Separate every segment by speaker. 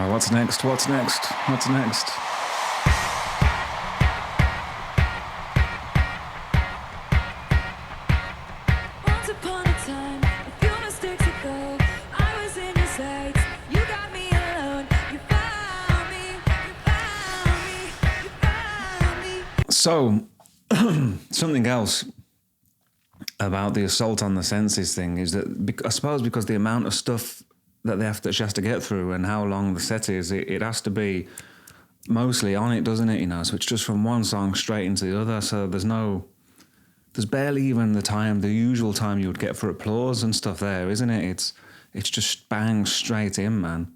Speaker 1: What's next? What's next? What's next?
Speaker 2: Once upon a time, a few mistakes ago, I was in your sights. You got me alone. You found me. You found me. You found me.
Speaker 1: So, something else about the assault on the senses thing is that I suppose because the amount of stuff that she has to get through and how long the set is, it has to be mostly on it, doesn't it? You know, so it's just from one song straight into the other. So there's barely even the usual time you would get for applause and stuff there, isn't it? It's just bang straight in, man.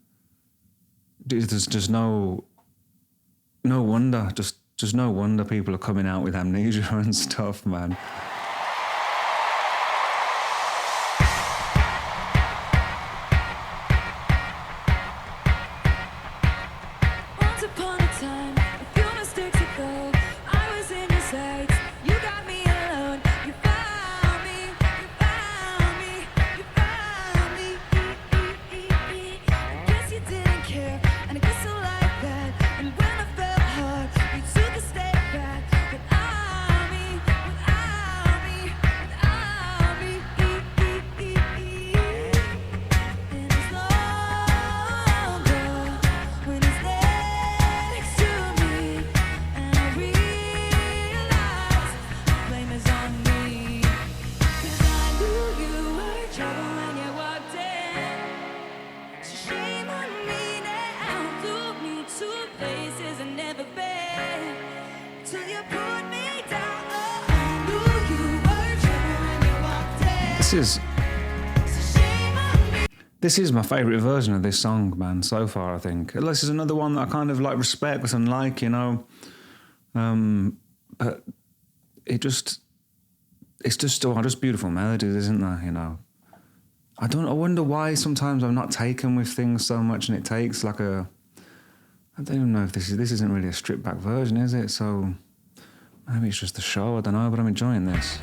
Speaker 1: There's just no wonder, just no wonder people are coming out with amnesia and stuff, man.
Speaker 2: Once upon a time, a few mistakes ago, I was in your sights. You got me alone. You found me. You found me. You found me. I guess you didn't care, and I guess I like that. And when I felt hard, you took a step back. Without me, without me, without me. And it's longer when it's next to me, and I realize the blame is on me. 'Cause I knew you were trouble when you walked in. So shame on me now, took me to places I've never been, till you put me down. Oh, I knew you were trouble when you walked in. So shame on me.
Speaker 1: This is my favourite version of this song, man, so far, I think. This is another one that I kind of like respect and like, you know. But it's just beautiful melodies, isn't there, you know. I wonder why sometimes I'm not taken with things so much and it takes like I don't even know if this isn't really a stripped back version, is it? So maybe it's just the show, I don't know, but I'm enjoying this.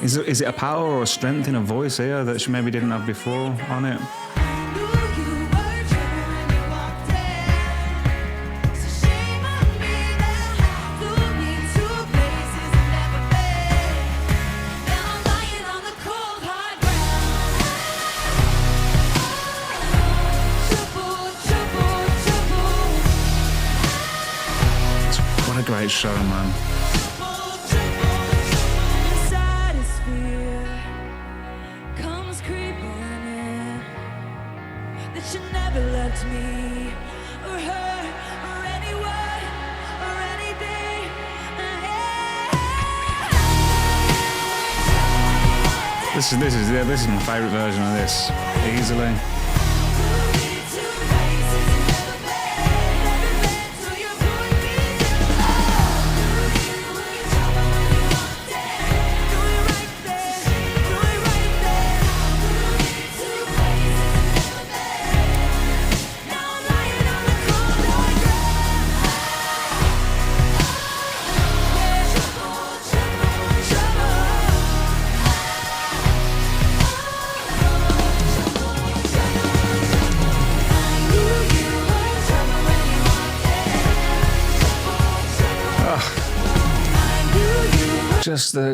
Speaker 1: Is it a power or a strength in a voice here that she maybe didn't have before on it? What a great show, man.
Speaker 2: That you never loved me, or her, or anyone, or anything.
Speaker 1: This is my favourite version of this, easily.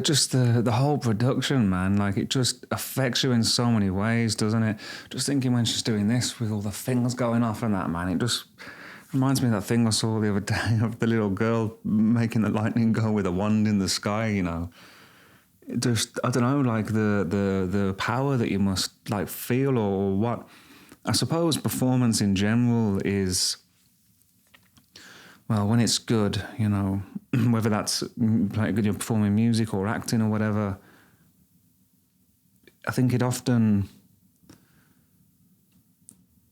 Speaker 1: Just the whole production, man, like it just affects you in so many ways, doesn't it? Just thinking when she's doing this with all the things going off and that, man, it just reminds me of that thing I saw the other day of the little girl making the lightning go with a wand in the sky, you know. It just, I don't know, like the power that you must like feel or what. I suppose performance in general is, well, when it's good, you know, whether that's like you're performing music or acting or whatever, I think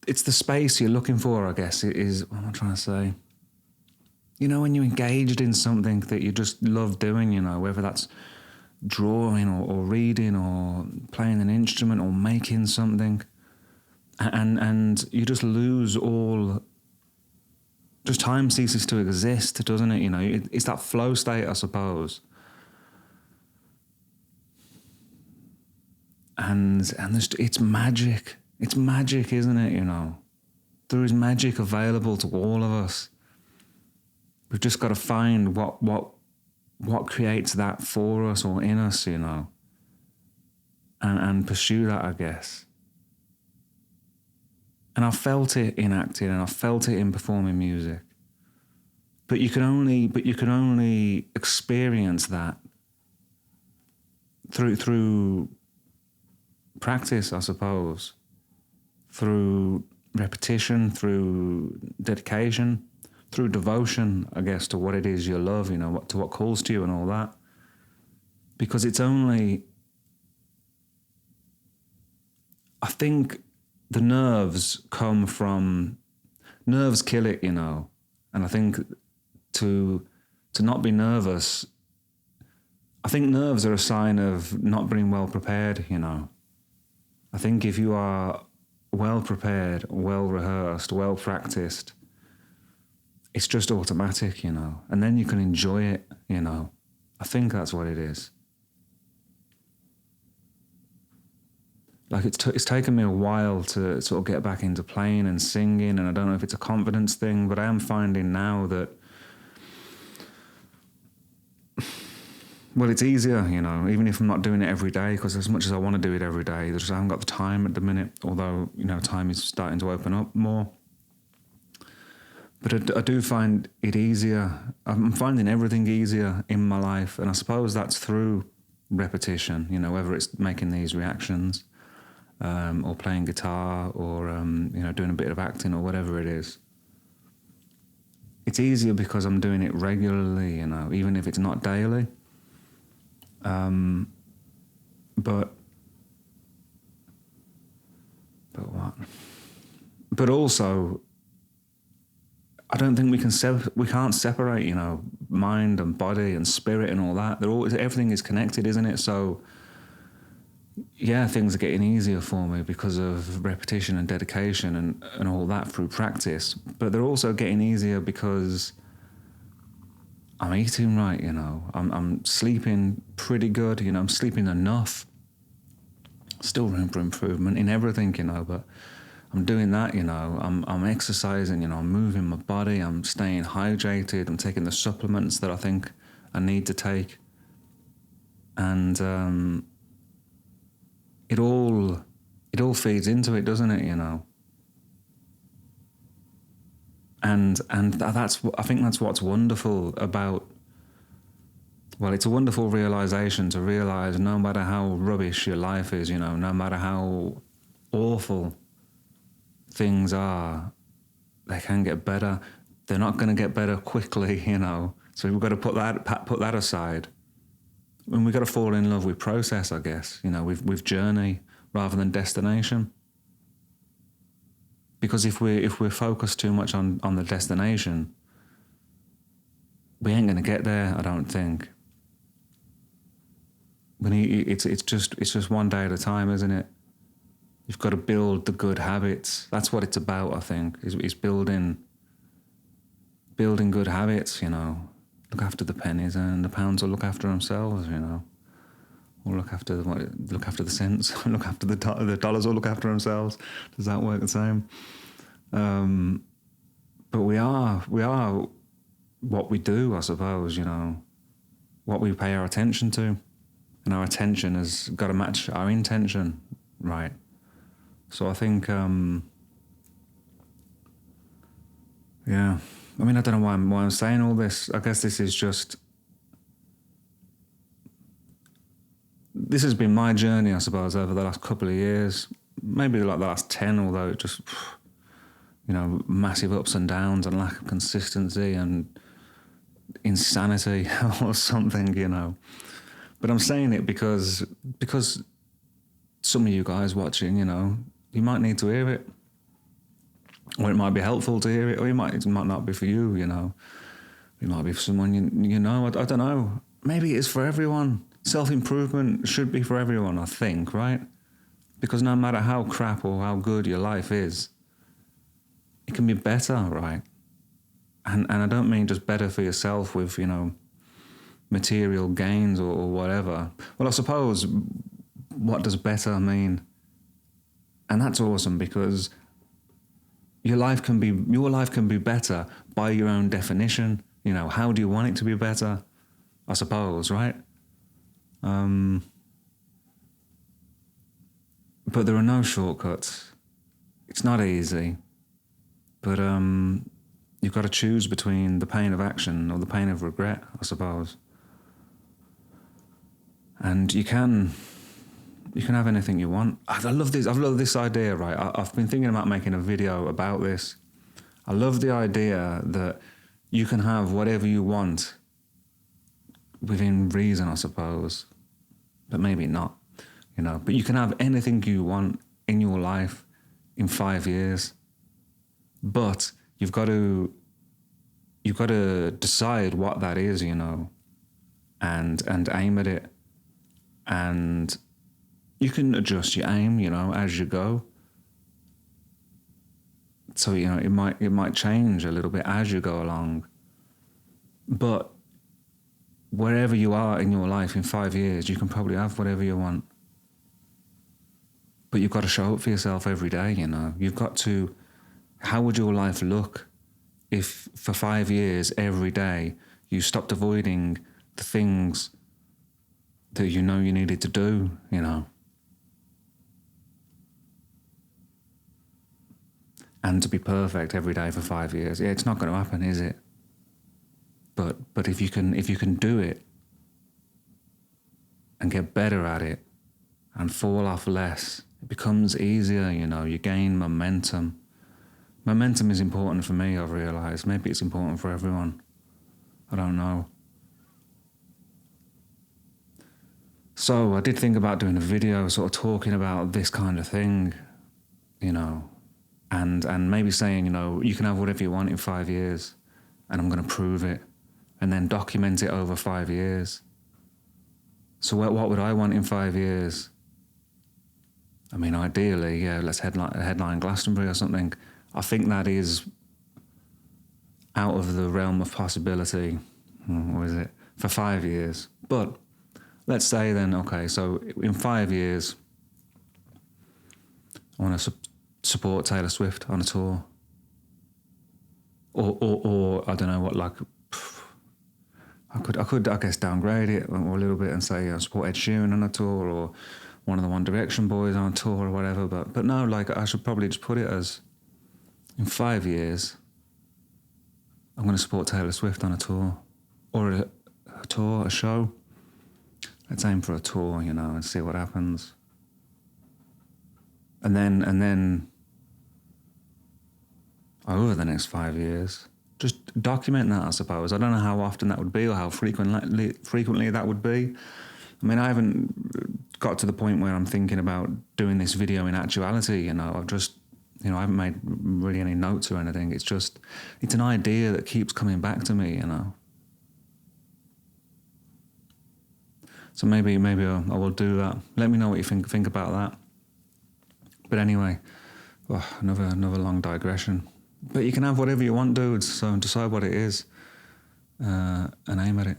Speaker 1: it's the space you're looking for, I guess. It is, what am I trying to say? You know, when you're engaged in something that you just love doing, you know, whether that's drawing or reading or playing an instrument or making something, and you just lose all. Just time ceases to exist, doesn't it? You know, it's that flow state, I suppose. And it's magic. It's magic, isn't it? You know, there is magic available to all of us. We've just got to find what creates that for us or in us, you know, and pursue that, I guess. And I felt it in acting, and I felt it in performing music. But you can only experience that through practice, I suppose, through repetition, through dedication, through devotion, I guess, to what it is you love, you know, to what calls to you and all that. Because it's only, I think the nerves kill it, you know. And I think to not be nervous, I think nerves are a sign of not being well prepared, you know. I think if you are well prepared, well rehearsed, well practiced, it's just automatic, you know. And then you can enjoy it, you know. I think that's what it is. Like it's taken me a while to sort of get back into playing and singing, and I don't know if it's a confidence thing, but I am finding now that, well, it's easier, you know, even if I'm not doing it every day, because as much as I want to do it every day, I haven't got the time at the minute, although, you know, time is starting to open up more. But I do find it easier. I'm finding everything easier in my life, and I suppose that's through repetition, you know, whether it's making these reactions, or playing guitar, or you know, doing a bit of acting or whatever it is. It's easier because I'm doing it regularly, you know, even if it's not daily. But what? But also, I don't think we can't separate, you know, mind and body and spirit and all that. Everything is connected, isn't it? So, yeah, things are getting easier for me because of repetition and dedication and all that through practice. But they're also getting easier because I'm eating right, you know. I'm sleeping pretty good, you know. I'm sleeping enough. Still room for improvement in everything, you know, but I'm doing that, you know. I'm exercising, you know. I'm moving my body. I'm staying hydrated. I'm taking the supplements that I think I need to take. And it all feeds into it, doesn't it, you know? And I think that's what's wonderful about, well, it's a wonderful realization to realize no matter how rubbish your life is, you know, no matter how awful things are, they can get better. They're not going to get better quickly, you know. So we've got to put that aside. And we've got to fall in love with process, I guess, you know, with journey rather than destination. Because if we're focused too much on the destination, we ain't going to get there, I don't think. It's just one day at a time, isn't it? You've got to build the good habits. That's what it's about, I think, is building good habits, you know. Look after the pennies and the pounds will look after themselves, you know. Or look after the cents, look after the dollars will look after themselves. Does that work the same? But we are what we do, I suppose, you know. What we pay our attention to. And our attention has got to match our intention, right? So I think, yeah. I mean, I don't know why I'm saying all this. I guess this has been my journey, I suppose, over the last couple of years. Maybe like the last 10, although it just, you know, massive ups and downs and lack of consistency and insanity or something, you know. But I'm saying it because some of you guys watching, you know, you might need to hear it. Or it might be helpful to hear it, or it might not be for you, you know. It might be for someone you know, I don't know. Maybe it is for everyone. self-improvement should be for everyone, I think, right? Because no matter how crap or how good your life is, it can be better, right? And I don't mean just better for yourself with, you know, material gains or whatever. Well, I suppose, what does better mean? And that's awesome, because your life can be better by your own definition. You know, how do you want it to be better? I suppose, right? But there are no shortcuts. It's not easy. But you've got to choose between the pain of action or the pain of regret, I suppose. And you can have anything you want. I love this idea, right? I've been thinking about making a video about this. I love the idea that you can have whatever you want within reason, I suppose. But maybe not, you know. But you can have anything you want in your life in 5 years. But you've got to decide what that is, you know, and aim at it. And you can adjust your aim, you know, as you go. So, you know, it might change a little bit as you go along. But wherever you are in your life in 5 years, you can probably have whatever you want. But you've got to show up for yourself every day, you know. You've got to... How would your life look if for 5 years, every day, you stopped avoiding the things that you know you needed to do, you know? And to be perfect every day for 5 years. Yeah, it's not going to happen, is it? But if you can do it and get better at it and fall off less, it becomes easier, you know. You gain momentum. Momentum is important for me, I've realised. Maybe it's important for everyone. I don't know. So I did think about doing a video sort of talking about this kind of thing, you know, and maybe saying, you know, you can have whatever you want in 5 years and I'm going to prove it, and then document it over 5 years. So what would I want in 5 years? I mean, ideally, yeah, let's headline Glastonbury or something. I think that is out of the realm of possibility. What is it? For 5 years. But let's say then, okay, so in 5 years, I want to support Taylor Swift on a tour. Or I don't know what, like, I could, I guess, downgrade it a little bit and say, support Ed Sheeran on a tour, or one of the One Direction boys on a tour or whatever. But no, like, I should probably just put it as, in 5 years, I'm going to support Taylor Swift on a tour. Or a show. Let's aim for a tour, you know, and see what happens. And then over the next 5 years, just document that, I suppose. I don't know how often that would be or how frequently that would be. I mean, I haven't got to the point where I'm thinking about doing this video in actuality, you know. I've just, you know, I haven't made really any notes or anything. It's just, it's an idea that keeps coming back to me, you know. So maybe I will do that. Let me know what you think about that. But anyway, another long digression. But you can have whatever you want, dudes. So decide what it is and aim at it.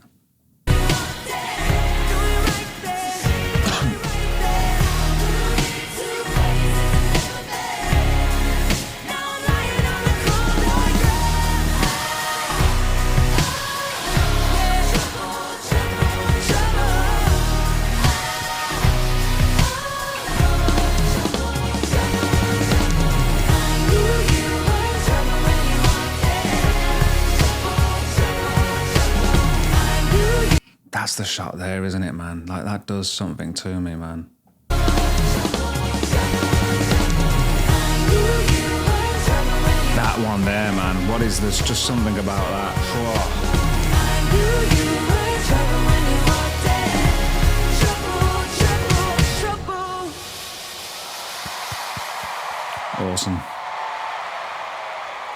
Speaker 1: That's the shot there, isn't it, man? Like, that does something to me, man. That one there, man. What is this? Just something about that. Awesome.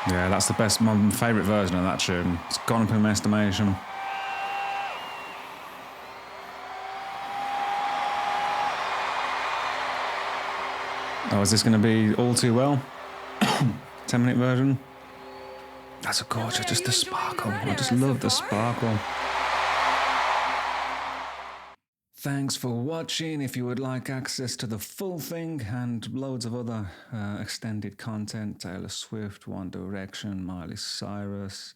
Speaker 1: Yeah, that's the best, my favourite version of that tune. It's gone up in my estimation. Oh, is this going to be all too well? 10-minute version? That's a gorgeous, just the sparkle. I just love the sparkle. Thanks for watching. If you would like access to the full thing and loads of other extended content, Taylor Swift, One Direction, Miley Cyrus,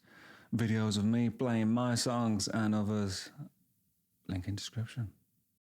Speaker 1: videos of me playing my songs and others, link in description.